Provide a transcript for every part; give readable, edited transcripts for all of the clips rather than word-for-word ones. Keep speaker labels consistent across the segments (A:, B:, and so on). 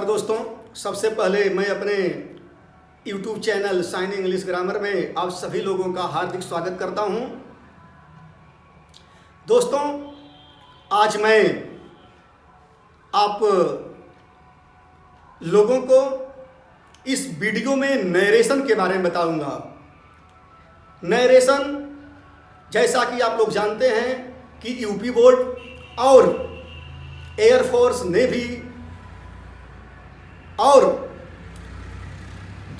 A: नमस्कार दोस्तों। सबसे पहले मैं अपने YouTube channel shine English grammar में आप सभी लोगों का हार्दिक स्वागत करता हूं। दोस्तों, आज मैं आप लोगों को इस वीडियो में नरेशन के बारे में बताऊंगा। नरेशन, जैसा कि आप लोग जानते हैं कि यूपी बोर्ड और एयरफोर्स, नेवी और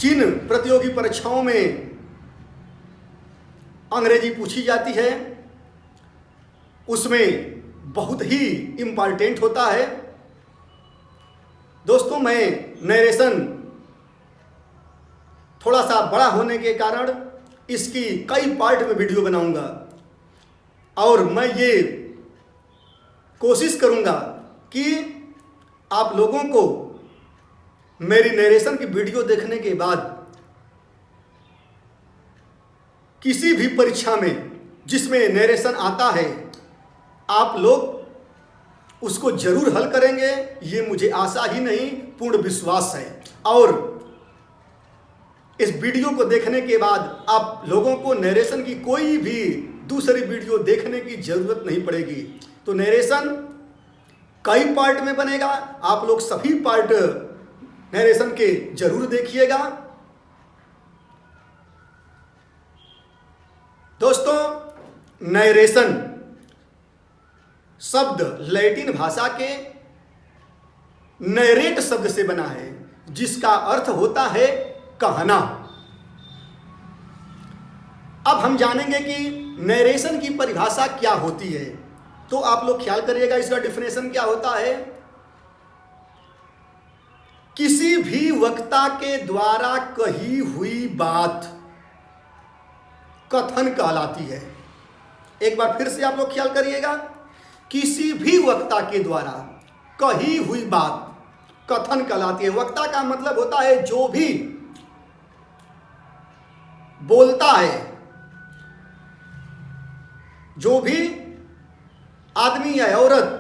A: जिन प्रतियोगी परीक्षाओं में अंग्रेजी पूछी जाती है उसमें बहुत ही इम्पॉर्टेंट होता है। दोस्तों, मैं नरेशन थोड़ा सा बड़ा होने के कारण इसकी कई पार्ट में वीडियो बनाऊंगा और मैं ये कोशिश करूंगा कि आप लोगों को मेरी नरेशन की वीडियो देखने के बाद किसी भी परीक्षा में जिसमें नरेशन आता है आप लोग उसको जरूर हल करेंगे, ये मुझे आशा ही नहीं पूर्ण विश्वास है। और इस वीडियो को देखने के बाद आप लोगों को नरेशन की कोई भी दूसरी वीडियो देखने की जरूरत नहीं पड़ेगी। तो नरेशन कई पार्ट में बनेगा, आप लोग सभी पार्ट नरेशन के जरूर देखिएगा। दोस्तों, नरेशन शब्द लैटिन भाषा के नरेट शब्द से बना है, जिसका अर्थ होता है कहना। अब हम जानेंगे कि नरेशन की परिभाषा क्या होती है, तो आप लोग ख्याल करिएगा इसका डेफिनेशन क्या होता है। किसी भी वक्ता के द्वारा कही हुई बात कथन कहलाती है। एक बार फिर से आप लोग ख्याल करिएगा, किसी भी वक्ता के द्वारा कही हुई बात कथन कहलाती है। वक्ता का मतलब होता है जो भी बोलता है, जो भी आदमी या औरत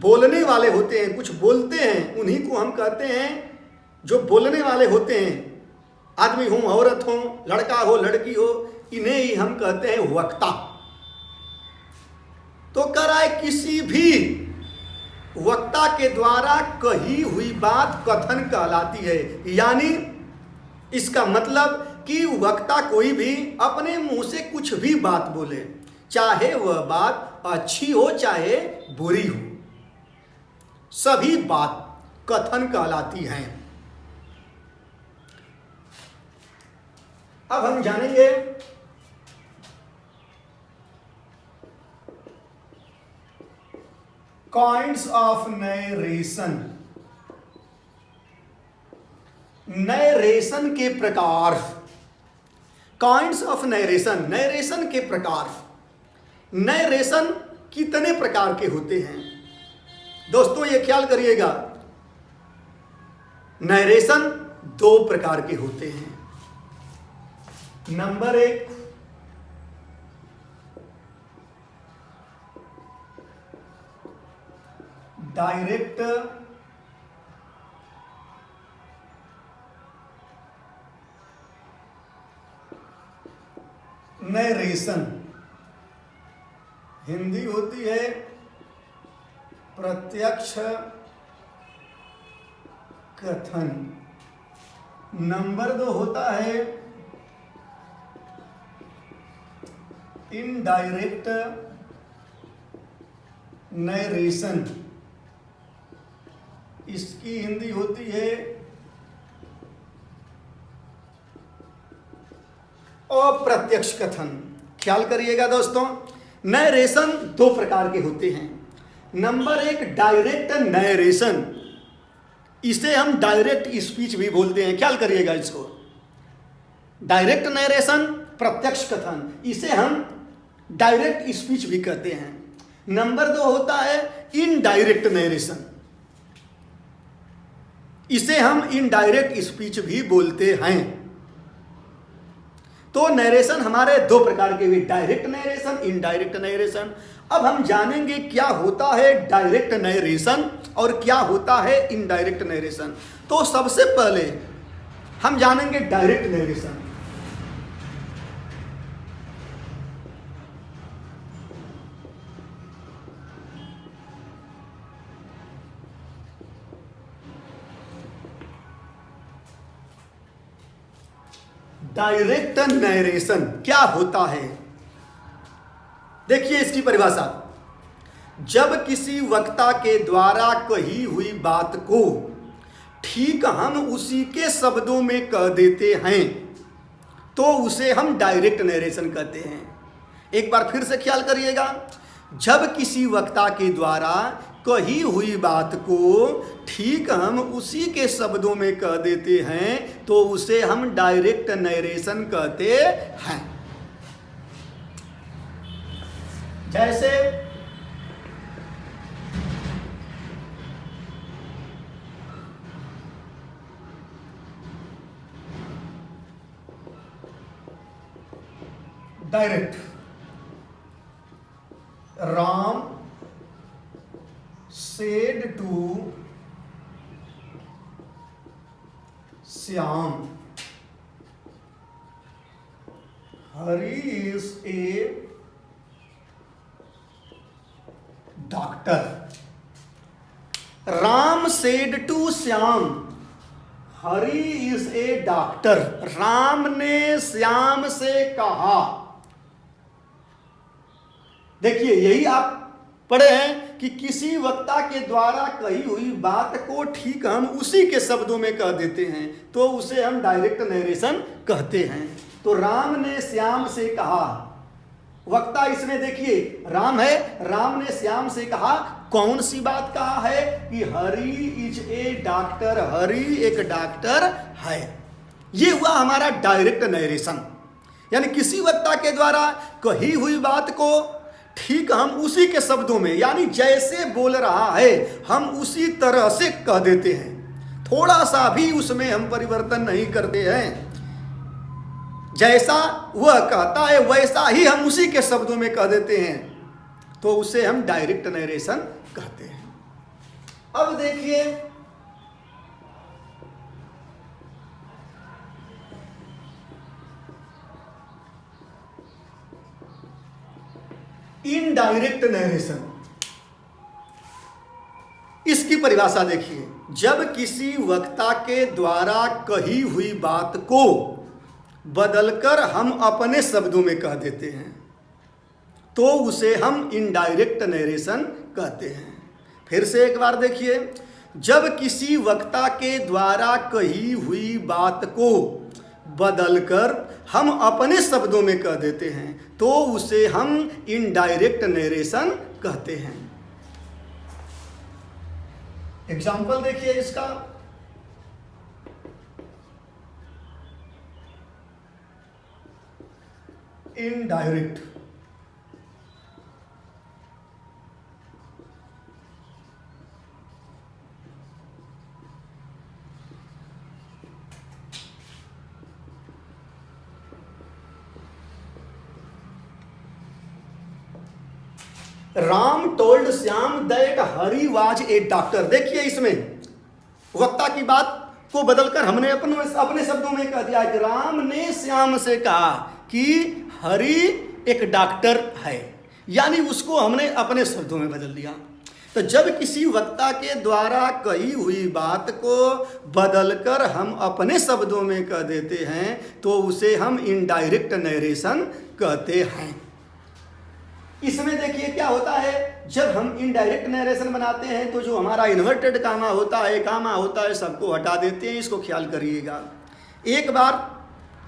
A: बोलने वाले होते हैं, कुछ बोलते हैं, उन्हीं को हम कहते हैं जो बोलने वाले होते हैं। आदमी हो, औरत हो, लड़का हो, लड़की हो, इन्हें ही हम कहते हैं वक्ता। तो कह रहा है किसी भी वक्ता के द्वारा कही हुई बात कथन कहलाती है। यानी इसका मतलब कि वक्ता कोई भी अपने मुंह से कुछ भी बात बोले, चाहे वह बात अच्छी हो चाहे बुरी हो, सभी बात कथन कहलाती हैं। अब हम जानेंगे काइंड्स ऑफ नरेशन। नरेशन के प्रकार। काइंड्स ऑफ नरेशन, नरेशन के प्रकार। नरेशन कितने प्रकार के होते हैं? दोस्तों, ये ख्याल करिएगा, नरेशन दो प्रकार के होते हैं। नंबर एक, डायरेक्ट नरेशन। हिंदी होती है प्रत्यक्ष कथन। नंबर दो होता है इनडायरेक्ट नरेशन। इसकी हिंदी होती है अप्रत्यक्ष कथन। ख्याल करिएगा दोस्तों, नरेशन दो प्रकार के होते हैं। नंबर एक, डायरेक्ट नरेशन। इसे हम डायरेक्ट स्पीच भी बोलते हैं। ख्याल करिएगा इसको, डायरेक्ट नरेशन, प्रत्यक्ष कथन, इसे हम डायरेक्ट स्पीच भी कहते हैं। नंबर दो होता है इनडायरेक्ट नरेशन। इसे हम इनडायरेक्ट स्पीच भी बोलते हैं। तो नरेशन हमारे दो प्रकार के हुए, डायरेक्ट नरेशन, इनडायरेक्ट नरेशन। अब हम जानेंगे क्या होता है डायरेक्ट नरेशन और क्या होता है इनडायरेक्ट नरेशन। तो सबसे पहले हम जानेंगे डायरेक्ट नरेशन। डायरेक्ट नरेशन क्या होता है? देखिए इसकी परिभाषा, जब किसी वक्ता के द्वारा कही हुई बात को ठीक हम उसी के शब्दों में कह देते हैं तो उसे हम डायरेक्ट नरेशन कहते हैं। एक बार फिर से ख्याल करिएगा, जब किसी वक्ता के द्वारा कही हुई बात को ठीक हम उसी के शब्दों में कह देते हैं तो उसे हम डायरेक्ट नरेशन कहते हैं। जैसे direct, Ram said to Shyam, Hari is a doctor. Ram said to Shyam, Hari is a doctor. Ram ने श्याम से कहा। देखिए यही आप पढ़े हैं कि किसी वक्ता के द्वारा कही हुई बात को ठीक हम उसी के शब्दों में कह देते हैं तो उसे हम डायरेक्ट नरेशन कहते हैं। तो राम ने श्याम से कहा, वक्ता इसमें देखिए राम है, राम ने श्याम से कहा, कौन सी बात कहा है कि Hari is a doctor, Hari एक डॉक्टर है। ये हुआ हमारा डायरेक्ट नरेशन, यानी किसी वक्ता के द्वारा कही हुई बात को ठीक हम उसी के शब्दों में, यानी जैसे बोल रहा है हम उसी तरह से कह देते हैं, थोड़ा सा भी उसमें हम परिवर्तन नहीं करते हैं। जैसा वह कहता है वैसा ही हम उसी के शब्दों में कह देते हैं तो उसे हम डायरेक्ट नरेशन कहते हैं। अब देखिए इनडायरेक्ट नरेशन, इसकी परिभाषा देखिए, जब किसी वक्ता के द्वारा कही हुई बात को बदलकर हम अपने शब्दों में कह देते हैं तो उसे हम इनडायरेक्ट नरेशन कहते हैं। फिर से एक बार देखिए, जब किसी वक्ता के द्वारा कही हुई बात को बदलकर हम अपने शब्दों में कह देते हैं तो उसे हम इनडायरेक्ट नरेशन कहते हैं। एग्जाम्पल देखिए इसका, indirect, Ram told Shyam that Hari was a doctor. देखिए इसमें वक्ता की बात को बदलकर हमने अपने शब्दों में कह दिया कि राम ने श्याम से कहा कि हरि एक डॉक्टर है, यानी उसको हमने अपने शब्दों में बदल दिया। तो जब किसी वक्ता के द्वारा कही हुई बात को बदलकर हम अपने शब्दों में कह देते हैं तो उसे हम इनडायरेक्ट नरेशन कहते हैं। इसमें देखिए क्या होता है, जब हम इनडायरेक्ट नरेशन बनाते हैं तो जो हमारा इन्वर्टेड कामा होता है सबको हटा देते हैं, इसको ख्याल करिएगा। एक बार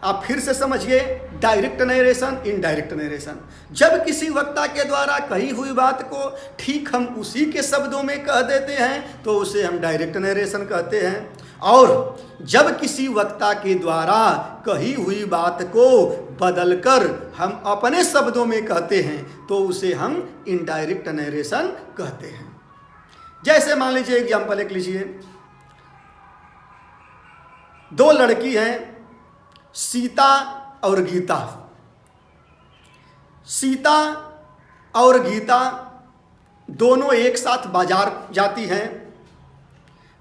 A: आप फिर से समझिए, डायरेक्ट नरेशन, इनडायरेक्ट नरेशन, जब किसी वक्ता के द्वारा कही हुई बात को ठीक हम उसी के शब्दों में कह देते हैं तो उसे हम डायरेक्ट नरेशन कहते हैं, और जब किसी वक्ता के द्वारा कही हुई बात को बदलकर हम अपने शब्दों में कहते हैं तो उसे हम इनडायरेक्ट नरेशन कहते हैं। जैसे मान लीजिए एग्जाम्पल एक लीजिए, दो लड़की हैं, सीता और गीता। सीता और गीता दोनों एक साथ बाजार जाती हैं।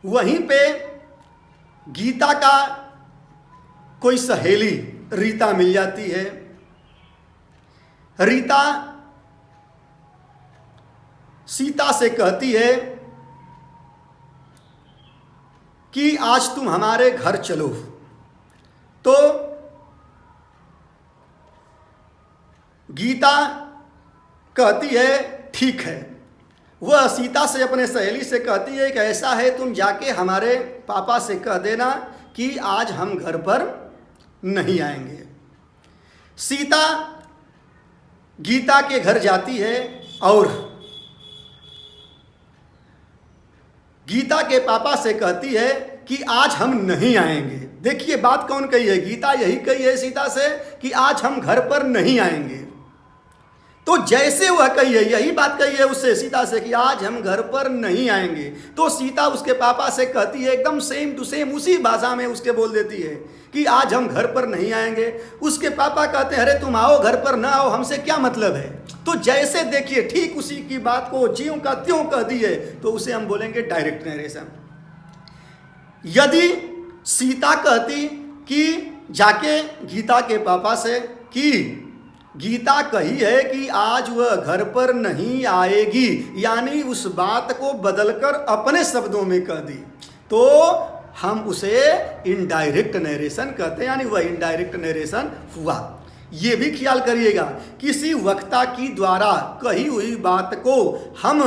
A: वहीं पे गीता का कोई सहेली रीता मिल जाती है। रीता सीता से कहती है कि आज तुम हमारे घर चलो। तो गीता कहती है ठीक है। वह सीता से अपने सहेली से कहती है कि ऐसा है तुम जाके हमारे पापा से कह देना कि आज हम घर पर नहीं आएंगे। सीता गीता के घर जाती है और गीता के पापा से कहती है कि आज हम नहीं आएंगे। देखिए बात कौन कही है, गीता यही कही है सीता से कि आज हम घर पर नहीं आएंगे। तो जैसे वह कही है, यही बात कही है उससे सीता से कि आज हम घर पर नहीं आएंगे, तो सीता उसके पापा से कहती है एकदम सेम टू सेम उसी भाषा में उसके बोल देती है कि आज हम घर पर नहीं आएंगे। उसके पापा कहते हैं अरे तुम आओ घर पर ना आओ हमसे क्या मतलब है। तो जैसे देखिए ठीक उसी की बात को ज्यों का त्यों कह दी है, तो उसे हम बोलेंगे डायरेक्ट नरेशन। यदि सीता कहती कि जाके गीता के पापा से कि गीता कही है कि आज वह घर पर नहीं आएगी, यानी उस बात को बदलकर अपने शब्दों में कह दी, तो हम उसे इनडायरेक्ट नरेशन कहते हैं, यानी वह इनडायरेक्ट नरेशन हुआ। ये भी ख्याल करिएगा, किसी वक्ता की द्वारा कही हुई बात को हम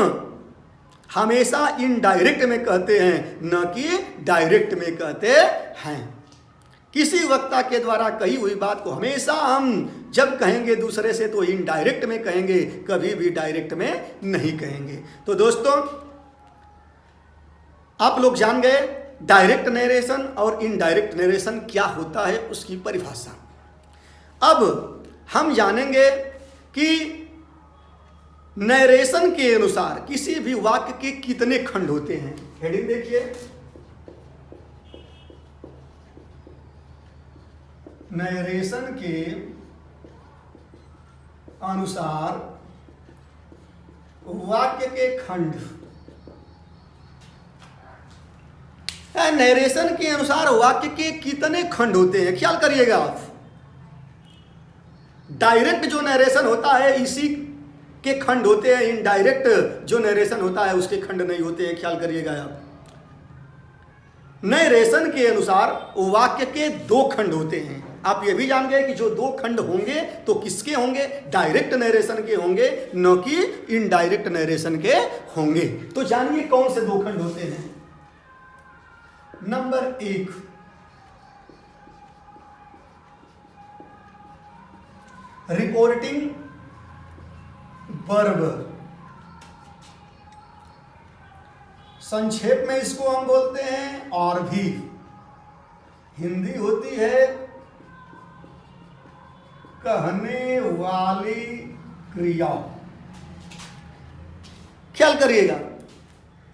A: हमेशा इनडायरेक्ट में कहते हैं, न कि डायरेक्ट में कहते हैं। किसी वक्ता के द्वारा कही हुई बात को हमेशा हम जब कहेंगे दूसरे से तो इनडायरेक्ट में कहेंगे, कभी भी डायरेक्ट में नहीं कहेंगे। तो दोस्तों आप लोग जान गए डायरेक्ट नरेशन और इनडायरेक्ट नरेशन क्या होता है, उसकी परिभाषा। अब हम जानेंगे कि नरेशन के अनुसार किसी भी वाक्य के कितने खंड होते हैं। हेडिंग देखिए, नरेशन के अनुसार वाक्य के खंड। नरेशन के अनुसार वाक्य के कितने खंड होते हैं, ख्याल करिएगा आप। डायरेक्ट जो नरेशन होता है इसी के खंड होते हैं, इनडायरेक्ट जो नरेशन होता है उसके खंड नहीं होते हैं, ख्याल करिएगा आप। नरेशन के अनुसार वाक्य के दो खंड होते हैं। आप ये भी जान गए कि जो दो खंड होंगे तो किसके होंगे, डायरेक्ट नरेशन के होंगे, न कि इनडायरेक्ट नरेशन के होंगे। तो जानिए कौन से दो खंड होते हैं। Number 1, reporting verb. संक्षेप में इसको हम बोलते हैं और भी। हिंदी होती है कहने वाली क्रिया। ख्याल करिएगा,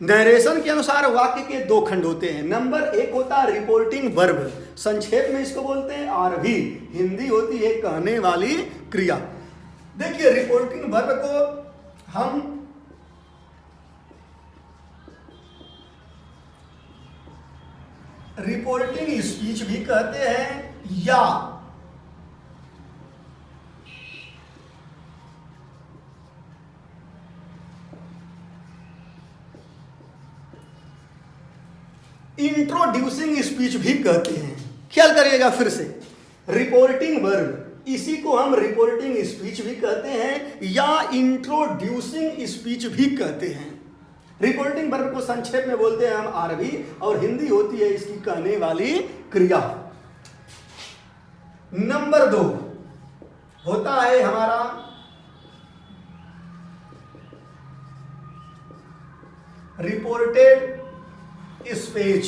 A: नरेशन के अनुसार वाक्य के दो खंड होते हैं। नंबर 1 होता है रिपोर्टिंग वर्ब, संक्षेप में इसको बोलते हैं आरवी। हिंदी होती है कहने वाली क्रिया। देखिए रिपोर्टिंग वर्ब को हम रिपोर्टिंग स्पीच भी कहते हैं या इंट्रोड्यूसिंग स्पीच भी कहते हैं। ख्याल करिएगा फिर से, रिपोर्टिंग वर्ब इसी को हम रिपोर्टिंग स्पीच भी कहते हैं या इंट्रोड्यूसिंग स्पीच भी कहते हैं। रिपोर्टिंग वर्ब को संक्षेप में बोलते हैं हम आरवी और हिंदी होती है इसकी कहने वाली क्रिया। नंबर 2 होता है हमारा रिपोर्टेड स्पीच,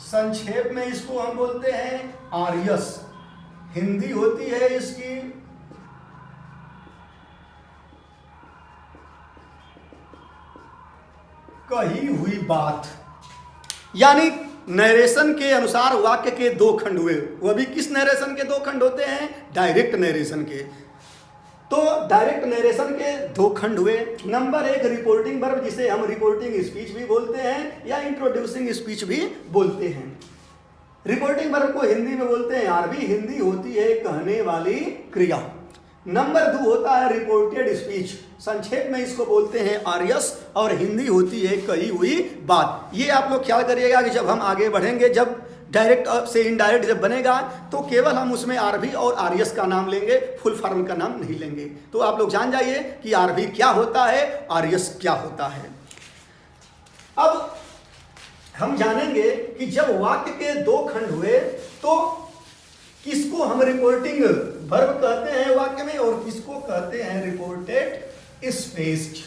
A: संक्षेप में इसको हम बोलते हैं आरएस। हिंदी होती है इसकी कही हुई बात। यानी नरेशन के अनुसार वाक्य के दो खंड हुए। वह भी किस नरेशन के दो खंड होते हैं? डायरेक्ट नरेशन के। तो डायरेक्ट नरेशन के दो खंड हुए। नंबर एक, रिपोर्टिंग वर्ब, जिसे हम रिपोर्टिंग स्पीच भी बोलते हैं या इंट्रोड्यूसिंग स्पीच भी बोलते हैं। रिपोर्टिंग वर्ब को हिंदी में बोलते हैं आरबी। हिंदी होती है कहने वाली क्रिया। नंबर दो होता है रिपोर्टेड स्पीच, संक्षेप में इसको बोलते हैं आरएस, और हिंदी होती है कही हुई बात। ये आप लोग ख्याल करिएगा कि जब हम आगे बढ़ेंगे, जब डायरेक्ट से इनडायरेक्ट जब बनेगा, तो केवल हम उसमें आरबी और आरएस का नाम लेंगे, फुल फॉर्म का नाम नहीं लेंगे। तो आप लोग जान जाइए कि आरबी क्या होता है, आरएस क्या होता है। अब हम जानेंगे कि जब वाक्य के दो खंड हुए तो किसको हम रिपोर्टिंग वर्ब कहते हैं वाक्य में, और किसको कहते हैं रिपोर्टेड स्पीच।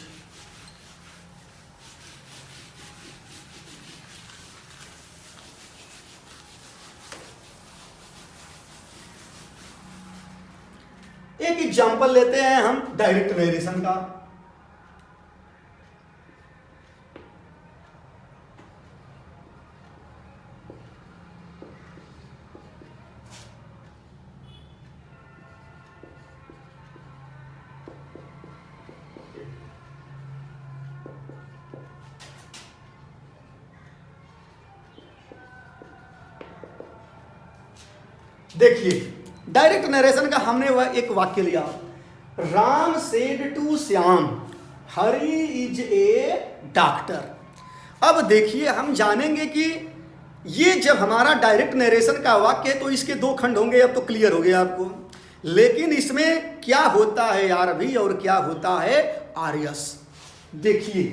A: एक एग्जांपल लेते हैं हम डायरेक्ट नरेशन का। देखिए, डायरेक्ट नरेशन का हमने एक वाक्य लिया, Ram said to Shyam Hari is a doctor. अब देखिए, हम जानेंगे कि ये जब हमारा डायरेक्ट नरेशन का वाक्य है तो इसके दो खंड होंगे। अब तो क्लियर हो गया आपको। लेकिन इसमें क्या होता है आरबी और क्या होता है आरएस। देखिए,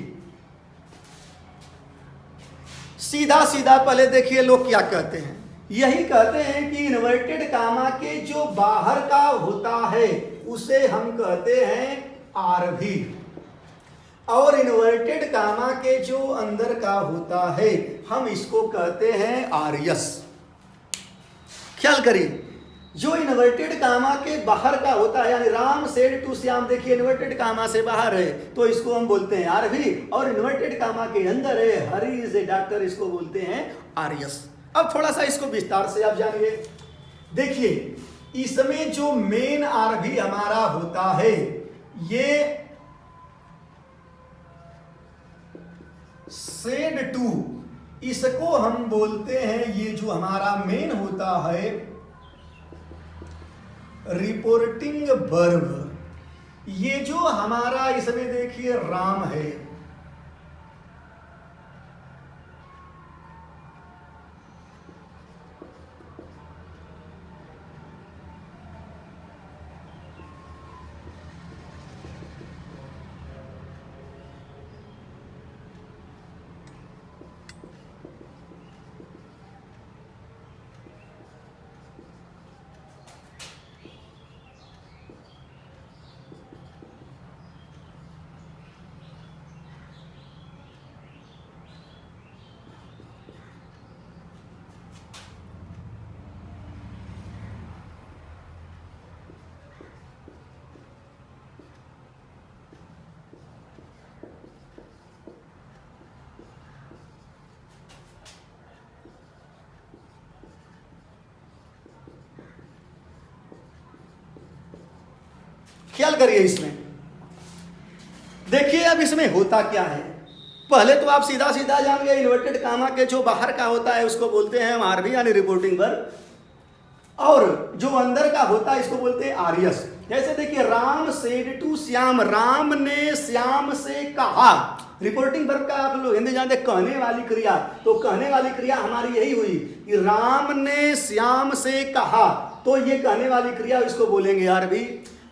A: सीधा सीधा पहले देखिए लोग क्या कहते हैं। यही कहते हैं कि इन्वर्टेड कामा के जो बाहर का होता है उसे हम कहते हैं आरबी, और इन्वर्टेड कामा के जो अंदर का होता है हम इसको कहते हैं आरएस। ख्याल करिए, जो इन्वर्टेड कामा के बाहर का होता है, यानी राम सेड टू श्याम, देखिए इन्वर्टेड कामा से बाहर है तो इसको हम बोलते हैं आरबी, और इन्वर्टेड कामा के अंदर है हरि इज ए डॉक्टर, इसको बोलते हैं आरएस। अब थोड़ा सा इसको विस्तार से आप जानिए। देखिए, इसमें जो मेन आरबी हमारा होता है, ये सेड टू, इसको हम बोलते हैं, ये जो हमारा मेन होता है रिपोर्टिंग वर्ब। ये जो हमारा इसमें देखिए राम है, ख्याल करिए इसमें। देखिए, अब इसमें होता क्या है। पहले तो आप सीधा सीधा जान गए, इन्वर्टेड कामा के जो बाहर का होता है उसको बोलते हैं हम आरबी यानी रिपोर्टिंग वर्ब, और जो अंदर का होता है इसको बोलते हैं आरएस। जैसे देखिए, राम सेड टू श्याम, राम ने श्याम से कहा। रिपोर्टिंग वर्ब का आप लोग हिंदी जानते, कहने वाली क्रिया। तो कहने वाली क्रिया हमारी यही हुई कि राम ने श्याम से कहा, तो ये कहने वाली क्रिया, इसको बोलेंगे आरबी।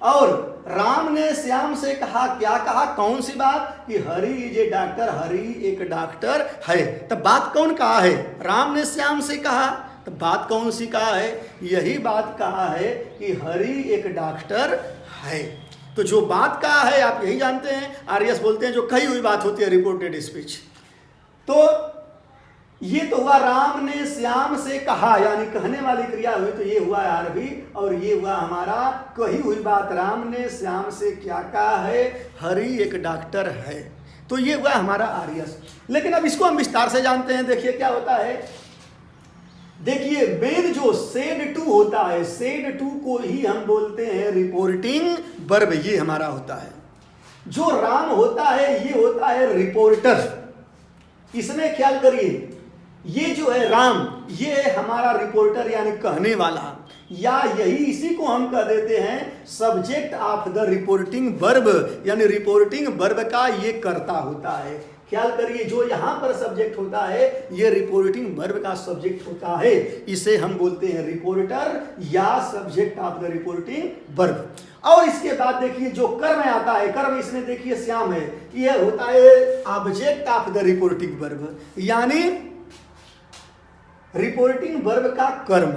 A: और राम ने श्याम से कहा, क्या कहा, कौन सी बात, कि Hari is a doctor, Hari एक डॉक्टर है। तब बात कौन कहा है, राम ने श्याम से कहा, तो बात कौन सी कहा है, यही बात कहा है कि हरि एक डॉक्टर है। तो जो बात कहा है आप यही जानते हैं, आरएस बोलते हैं, जो कही हुई बात होती है रिपोर्टेड स्पीच। तो ये तो हुआ राम ने श्याम से कहा, यानी कहने वाली क्रिया हुई, तो ये हुआ आरबी, और ये हुआ हमारा कही हुई बात, राम ने श्याम से क्या कहा है, हरि एक डॉक्टर है। तो ये हुआ हमारा आरएस। लेकिन अब इसको हम विस्तार से जानते हैं। देखिए क्या होता है, देखिए मेन जो सेड टू होता है, सेड टू को ही हम बोलते हैं रिपोर्टिंग वर्ब, ये हमारा होता है। जो राम होता है ये होता है रिपोर्टर। इसमें ख्याल करिए, ये जो है राम, ये है हमारा रिपोर्टर यानी कहने वाला, या यही इसी को हम कह देते हैं subject of the reporting verb, यानी रिपोर्टिंग वर्ब का ये कर्ता होता है। ख्याल करिए, जो यहां पर सब्जेक्ट होता है ये रिपोर्टिंग वर्ब का सब्जेक्ट होता है, इसे हम बोलते हैं रिपोर्टर या subject of the reporting verb. और इसके बाद देखिए जो कर्म आता है, कर्म इसमें देखिए श्याम है, यह होता है object of the reporting verb, यानी रिपोर्टिंग वर्ब का कर्म।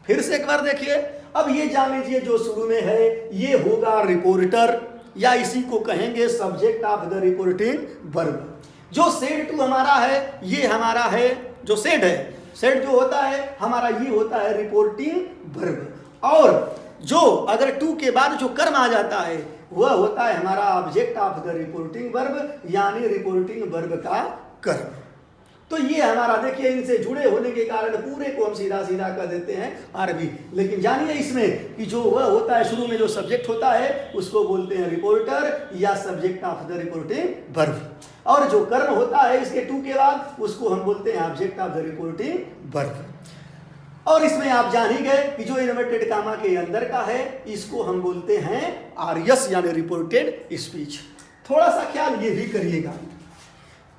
A: फिर से एक बार देखिए, अब ये जान लीजिए जो शुरू में है ये होगा रिपोर्टर, या इसी को कहेंगे subject of the reporting verb. जो सेड टू हमारा है ये हमारा है, जो सेड है, सेड जो होता है हमारा ये होता है रिपोर्टिंग वर्ब। और जो अगर टू के बाद जो कर्म आ जाता है वह होता है हमारा object of the reporting verb, यानी रिपोर्टिंग वर्ब का कर्म। तो ये हमारा देखिए, इनसे जुड़े होने के कारण पूरे को हम सीधा सीधा कर देते हैं आरबी। लेकिन जानिए इसमें कि जो वह होता है शुरू में जो सब्जेक्ट होता है उसको बोलते हैं रिपोर्टर या subject of the reporting verb, और जो कर्म होता है इसके टू के बाद उसको हम बोलते हैं object of the reporting verb. और इसमें आप जान ही गए कि जो इन्वर्टेड कामा के अंदर का है इसको हम बोलते हैं आरएस यानी रिपोर्टेड स्पीच। थोड़ा सा ख्याल ये भी करिएगा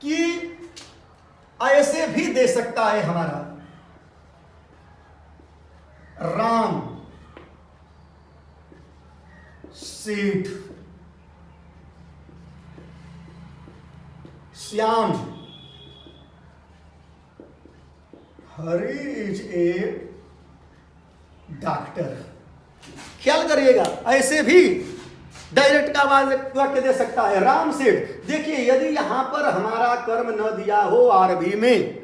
A: कि ऐसे भी दे सकता है हमारा राम सेठ, श्याम, हरी इज ए डॉक्टर। ख्याल करिएगा, ऐसे भी डायरेक्ट का वाक्य दे सकता है राम सेठ। देखिए यदि यहां पर हमारा कर्म न दिया हो आरबी में,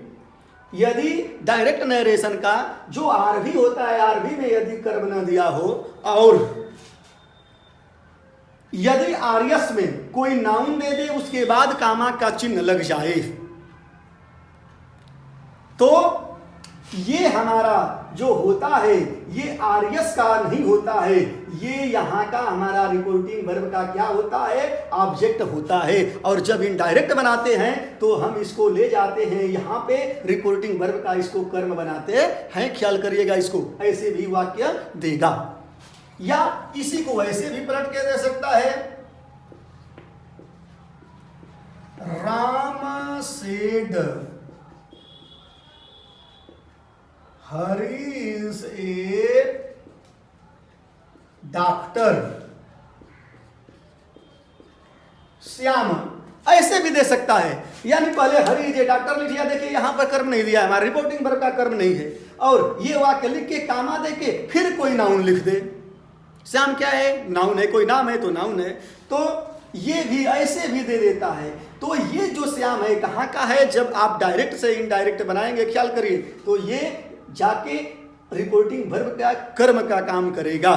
A: यदि डायरेक्ट नरेशन का जो आरबी होता है आरबी में यदि कर्म न दिया हो, और यदि आर्यस में कोई नाउन दे दे उसके बाद कामा का चिन्ह लग जाए, तो ये हमारा जो होता है ये आर्यस का नहीं होता है, ये यहाँ का हमारा रिपोर्टिंग वर्ब का क्या होता है, ऑब्जेक्ट होता है। और जब इनडायरेक्ट बनाते हैं तो हम इसको ले जाते हैं यहाँ पे रिपोर्टिंग वर्ब का, इसको कर्म बनाते हैं। ख्याल करिएगा, इसको ऐसे भी वाक्य देगा, या इसी को ऐसे भी पलट के दे सकता है Ram said Hari is a doctor, Shyam ऐसे भी दे सकता है। यानी पहले हरी इज ए डॉक्टर लिखिए, देखिए यहां पर कर्म नहीं दिया है, हमारा रिपोर्टिंग वर्ब का कर्म नहीं है, और ये वाक्य लिख के कामा दे के फिर कोई नाउन लिख दे। श्याम क्या है, नाउन है, कोई नाम है तो नाउन है, तो ये भी ऐसे भी दे देता है। तो ये जो श्याम है कहाँ का है, जब आप डायरेक्ट से इनडायरेक्ट बनाएंगे, ख्याल करिए, तो ये जाके रिपोर्टिंग वर्ब का कर्म का काम करेगा।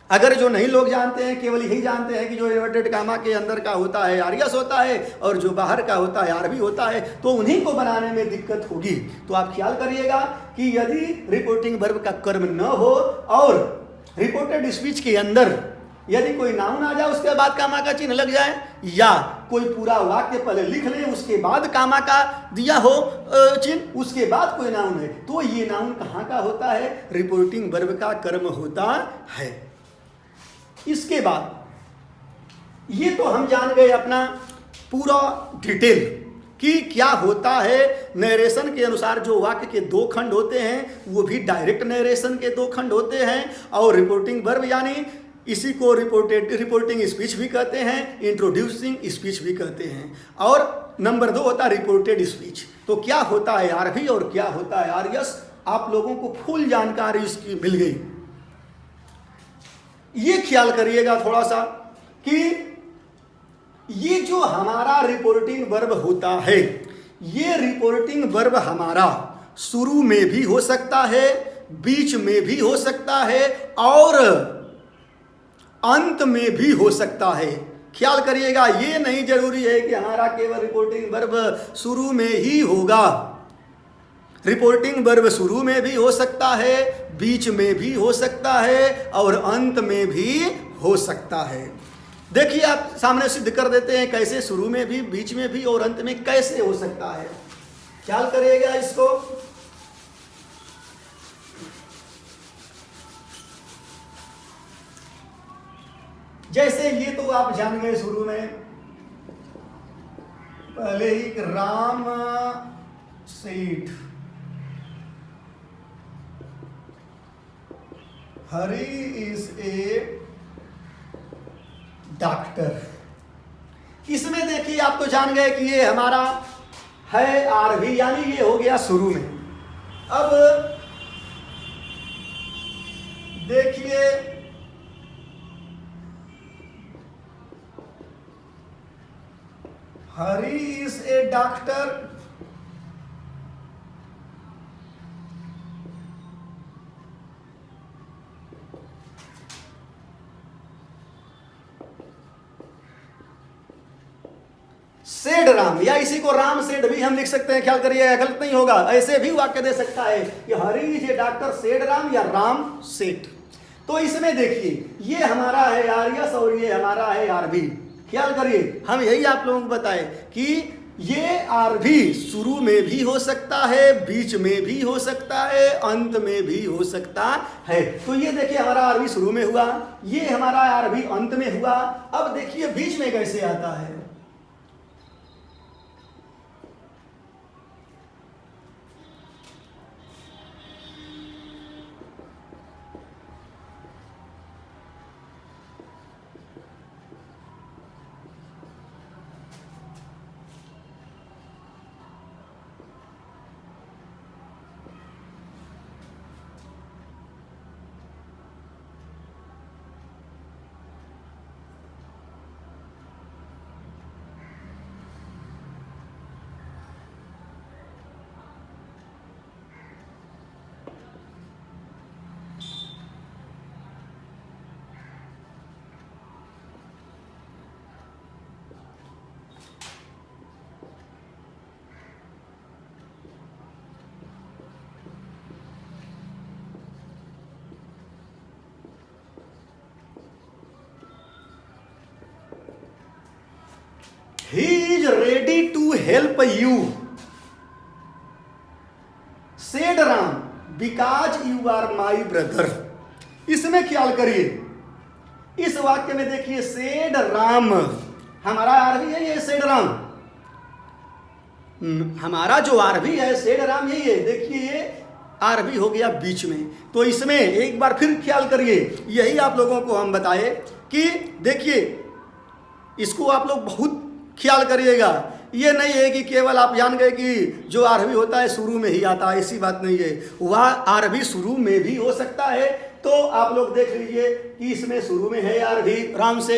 A: अगर जो नहीं लोग जानते हैं, केवल यही जानते हैं कि जो इन्वर्टेड कामा के अंदर का होता है आर्यस होता है और जो बाहर का होता है आरबी होता है, तो उन्हीं को बनाने में दिक्कत होगी। तो आप ख्याल करिएगा कि यदि रिपोर्टिंग वर्ब का कर्म न हो और रिपोर्टेड स्पीच के अंदर यदि कोई नाउन आ जाए उसके बाद कामा का चिन्ह लग जाए, या कोई पूरा वाक्य पहले लिख ले उसके बाद कामा का दिया हो चिन्ह, उसके बाद कोई नाउन है, तो ये नाउन कहाँ का होता है, रिपोर्टिंग वर्ब का कर्म होता है। इसके बाद ये तो हम जान गए अपना पूरा डिटेल कि क्या होता है। नरेशन के अनुसार जो वाक्य के दो खंड होते हैं वो भी डायरेक्ट नरेशन के दो खंड होते हैं, और रिपोर्टिंग वर्ब यानी इसी को रिपोर्टिंग स्पीच भी कहते हैं, इंट्रोड्यूसिंग स्पीच भी कहते हैं, और नंबर 2 होता है रिपोर्टेड स्पीच। तो क्या होता है आरबी और क्या होता है आर्यस, आप लोगों को फुल जानकारी इसकी मिल गई। ये ख्याल करिएगा थोड़ा सा कि ये जो हमारा रिपोर्टिंग वर्ब होता है, ये रिपोर्टिंग वर्ब हमारा शुरू में भी हो सकता है, बीच में भी हो सकता है, और अंत में भी हो सकता है। ख्याल करिएगा, ये नहीं जरूरी है कि हमारा केवल रिपोर्टिंग वर्ब शुरू में ही होगा। रिपोर्टिंग वर्ब शुरू में भी हो सकता है, बीच में भी हो सकता है और अंत में भी हो सकता है। देखिए आप सामने सिद्ध कर देते हैं कैसे शुरू में भी, बीच में भी और अंत में कैसे हो सकता है। ख्याल करिएगा इसको। जैसे ये तो आप जान गए, शुरू में पहले ही राम सेठ, हरी इज ए डॉक्टर। इसमें देखिए आप तो जान गए कि ये हमारा है आरवी, यानी ये हो गया शुरू में। अब देखिए Hari is a doctor, said Ram, या इसी को राम सेड भी हम लिख सकते हैं। ख्याल करिए, गलत नहीं होगा, ऐसे भी वाक्य दे सकता है कि Hari is a doctor said Ram या राम सेठ। तो इसमें देखिए ये हमारा है आर्यस और ये हमारा है आरबी। ख्याल करिए, हम यही आप लोगों को बताए कि ये आरबी शुरू में भी हो सकता है, बीच में भी हो सकता है, अंत में भी हो सकता है। तो ये देखिए हमारा आरबी शुरू में हुआ, ये हमारा आरबी अंत में हुआ। अब देखिए बीच में कैसे आता है। He is ready to help you, said Ram, because you are my brother। इसमें ख्याल करिए, इस वाक्य में देखिए सेड राम, हमारा आरबी है ये सेड राम, हमारा जो आरबी है सेड राम यही है। देखिए ये आरबी हो गया बीच में। तो इसमें एक बार फिर ख्याल करिए, यही आप लोगों को हम बताए कि देखिए इसको आप लोग बहुत ख्याल करिएगा। ये नहीं है कि केवल आप जान गए कि जो आरबी होता है शुरू में ही आता है, ऐसी बात नहीं है। वह आरबी शुरू में भी हो सकता है। तो आप लोग देख लीजिए कि इसमें शुरू में है आरबी राम से।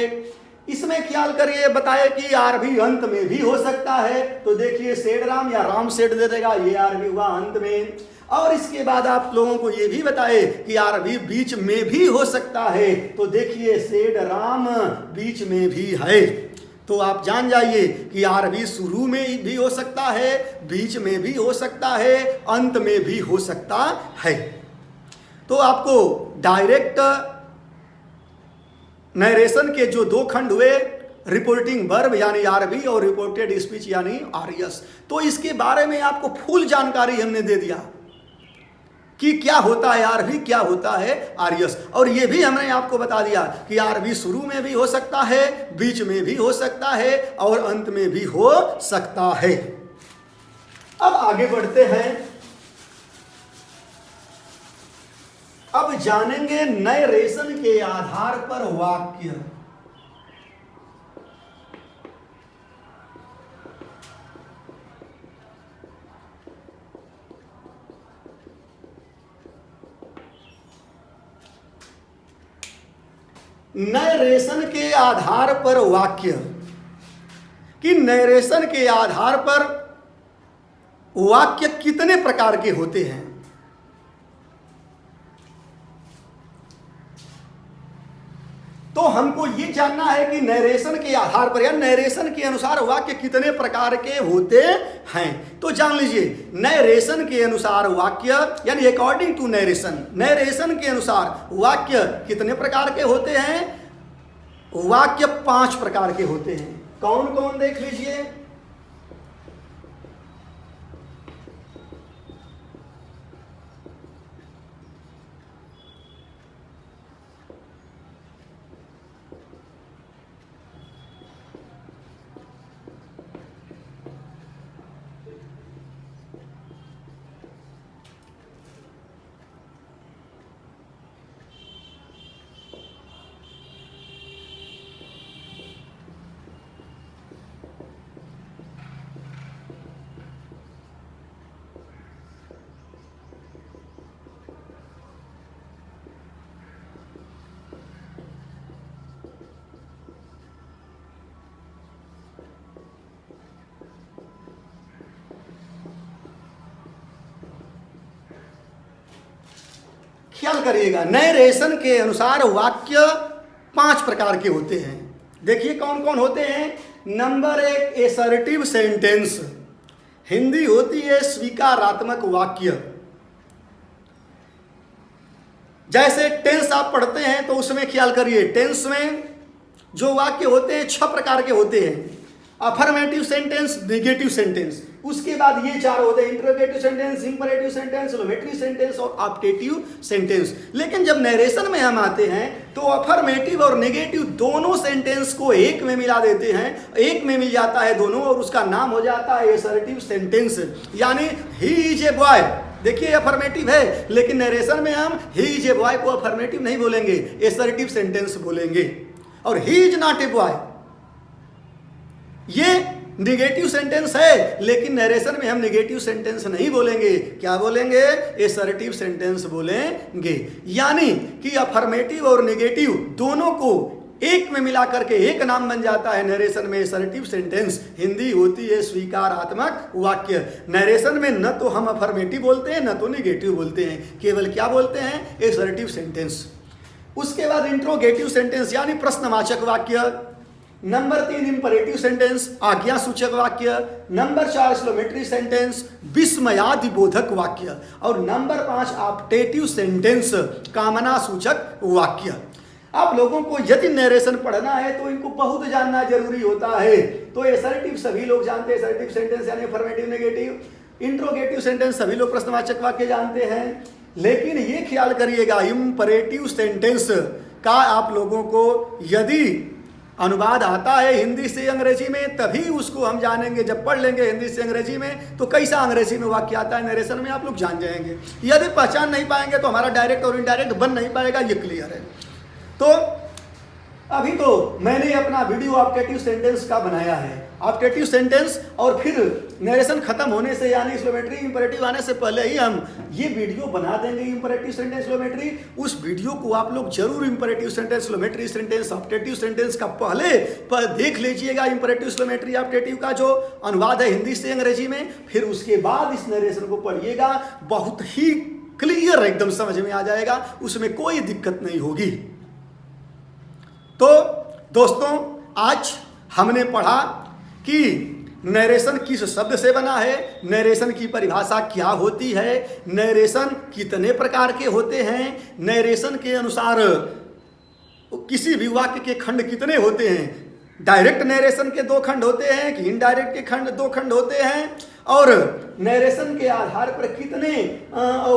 A: इसमें ख्याल करिए, बताए कि आरबी अंत में भी हो सकता है। तो देखिए सेड राम या राम सेड दे देगा, ये आरबी हुआ अंत में। और इसके बाद आप लोगों को ये भी बताए कि आरबी बीच में भी हो सकता है। तो देखिए सेड राम बीच में भी है। तो आप जान जाइए कि आरबी शुरू में भी हो सकता है, बीच में भी हो सकता है, अंत में भी हो सकता है। तो आपको डायरेक्ट नरेशन के जो दो खंड हुए, रिपोर्टिंग वर्ब यानी आरबी और रिपोर्टेड स्पीच यानी आरएस, तो इसके बारे में आपको फुल जानकारी हमने दे दिया कि क्या होता है आरबी, क्या होता है आरएस। और ये भी हमने आपको बता दिया कि आरबी शुरू में भी हो सकता है, बीच में भी हो सकता है और अंत में भी हो सकता है। अब आगे बढ़ते हैं। अब जानेंगे नरेशन के आधार पर वाक्य। नरेशन के आधार पर वाक्य, कि नरेशन के आधार पर वाक्य कितने प्रकार के होते हैं। तो हमको ये जानना है कि नरेशन के आधार पर या नरेशन के अनुसार वाक्य कितने प्रकार के होते हैं। तो जान लीजिए, नरेशन के अनुसार वाक्य यानी अकॉर्डिंग टू नरेशन, नरेशन के अनुसार वाक्य कितने प्रकार के होते हैं? वाक्य 5 प्रकार के होते हैं। कौन कौन देख लीजिए। ख्याल करिएगा, नरेशन के अनुसार वाक्य 5 प्रकार के होते हैं। देखिए कौन कौन होते हैं। Number 1, assertive sentence. हिंदी होती है स्वीकारात्मक वाक्य। जैसे टेंस आप पढ़ते हैं तो उसमें ख्याल करिए, टेंस में जो वाक्य होते हैं 6 प्रकार के होते हैं। अफर्मेटिव सेंटेंस, नेगेटिव सेंटेंस, उसके बाद ये 4 होते हैं, interrogative sentence, imperative sentence, exclamatory sentence और ऑप्टेटिव सेंटेंस। लेकिन जब नरेशन में हम आते हैं तो अफर्मेटिव और नेगेटिव दोनों सेंटेंस को एक में मिला देते हैं, एक में मिल जाता है दोनों, और उसका नाम हो जाता है असर्टिव सेंटेंस। यानी ही इज ए बॉय, देखिए अफर्मेटिव है, लेकिन नरेशन में हम ही इज ए बॉय को अफर्मेटिव नहीं बोलेंगे, असर्टिव सेंटेंस बोलेंगे। और he is not a boy, ये निगेटिव सेंटेंस है, लेकिन नरेशन में हम निगेटिव सेंटेंस नहीं बोलेंगे, क्या बोलेंगे? असर्टिव सेंटेंस बोलेंगे। यानी कि अफर्मेटिव और नेगेटिव दोनों को एक में मिला करके एक नाम बन जाता है नरेशन में असर्टिव सेंटेंस। हिंदी होती है स्वीकारात्मक वाक्य। नरेशन में न तो हम अफर्मेटिव बोलते हैं, न तो नेगेटिव बोलते हैं, केवल क्या बोलते हैं? Assertive sentence. उसके बाद इंट्रोगेटिव सेंटेंस यानी प्रश्नवाचक वाक्य। नंबर 3, इंपरेटिव सेंटेंस, आज्ञा सूचक वाक्य। नंबर 4, एक्सक्लेमेटरी सेंटेंस, विस्मयादि बोधक वाक्य। और नंबर 5, ऑप्टेटिव सेंटेंस, कामना सूचक वाक्य। आप लोगों को यदि नरेशन पढ़ना है तो इनको बहुत जानना जरूरी होता है। तो असर्टिव सभी लोग जानते हैं, असर्टिव सेंटेंस यानी अफर्मेटिव नेगेटिव। इंट्रोगेटिव सेंटेंस सभी लोग प्रश्नवाचक वाक्य जानते हैं। लेकिन ये ख्याल करिएगा, इंपरेटिव सेंटेंस का आप लोगों को यदि अनुवाद आता है हिंदी से अंग्रेजी में तभी उसको हम जानेंगे। जब पढ़ लेंगे हिंदी से अंग्रेजी में तो कैसा अंग्रेजी में वाक्य आता है नरेशन में आप लोग जान जाएंगे। यदि पहचान नहीं पाएंगे तो हमारा डायरेक्ट और इनडायरेक्ट बन नहीं पाएगा, ये क्लियर है। तो अभी तो मैंने अपना वीडियो ऑप्टेटिव सेंटेंस का बनाया है, ऑप्टेटिव सेंटेंस, और फिर नरेशन खत्म होने से यानी एक्सक्लेमेटरी इंपरेटिव आने से पहले ही हम ये वीडियो बना देंगे इंपरेटिव सेंटेंस एक्सक्लेमेटरी। उस वीडियो को आप लोग जरूर imperative sentence exclamatory sentence optative sentence का पहले देख लीजिएगा, इंपरेटिव एक्सक्लेमेटरी ऑप्टेटिव का जो अनुवाद है हिंदी से अंग्रेजी में। फिर उसके बाद इस नरेशन को पढ़िएगा, बहुत ही क्लियर एकदम समझ में आ जाएगा, उसमें कोई दिक्कत नहीं होगी। तो दोस्तों आज हमने पढ़ा कि नरेशन किस शब्द से बना है, नरेशन की परिभाषा क्या होती है, नरेशन कितने प्रकार के होते हैं, नरेशन के अनुसार किसी भी वाक्य के खंड कितने होते हैं, डायरेक्ट नरेशन के 2 खंड होते हैं कि इनडायरेक्ट के खंड 2 खंड होते हैं, और नरेशन के आधार पर कितने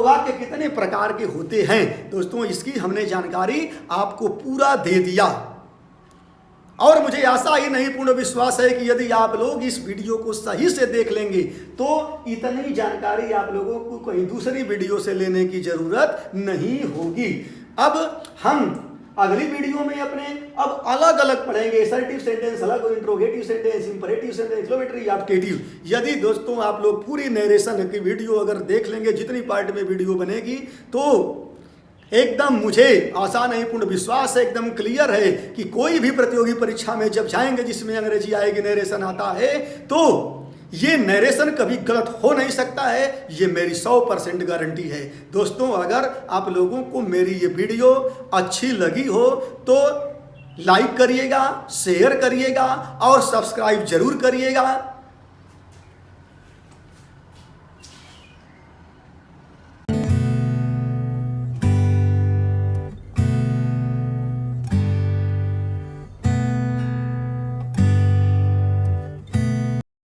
A: वाक्य कितने प्रकार के होते हैं। दोस्तों इसकी हमने जानकारी आपको पूरा दे दिया, और मुझे आशा ही नहीं पूर्ण विश्वास है कि यदि आप लोग इस वीडियो को सही से देख लेंगे तो इतनी जानकारी आप लोगों को कोई दूसरी वीडियो से लेने की जरूरत नहीं होगी। अब हम अगली वीडियो में अपने अब अलग अलग पढ़ेंगे, असर्टिव सेंटेंस अलग, interrogative sentence, imperative sentence, exclamatory, optative. यदि दोस्तों आप लोग पूरी नरेशन की वीडियो अगर देख लेंगे, जितनी पार्ट में वीडियो बनेगी, तो एकदम मुझे आशा नहीं पूर्ण विश्वास है, एकदम क्लियर है कि कोई भी प्रतियोगी परीक्षा में जब जाएंगे जिसमें अंग्रेजी आएगी, नरेशन आता है, तो ये नरेशन कभी गलत हो नहीं सकता है, ये मेरी 100% गारंटी है। दोस्तों अगर आप लोगों को मेरी ये वीडियो अच्छी लगी हो तो लाइक करिएगा, शेयर करिएगा और सब्सक्राइब जरूर करिएगा।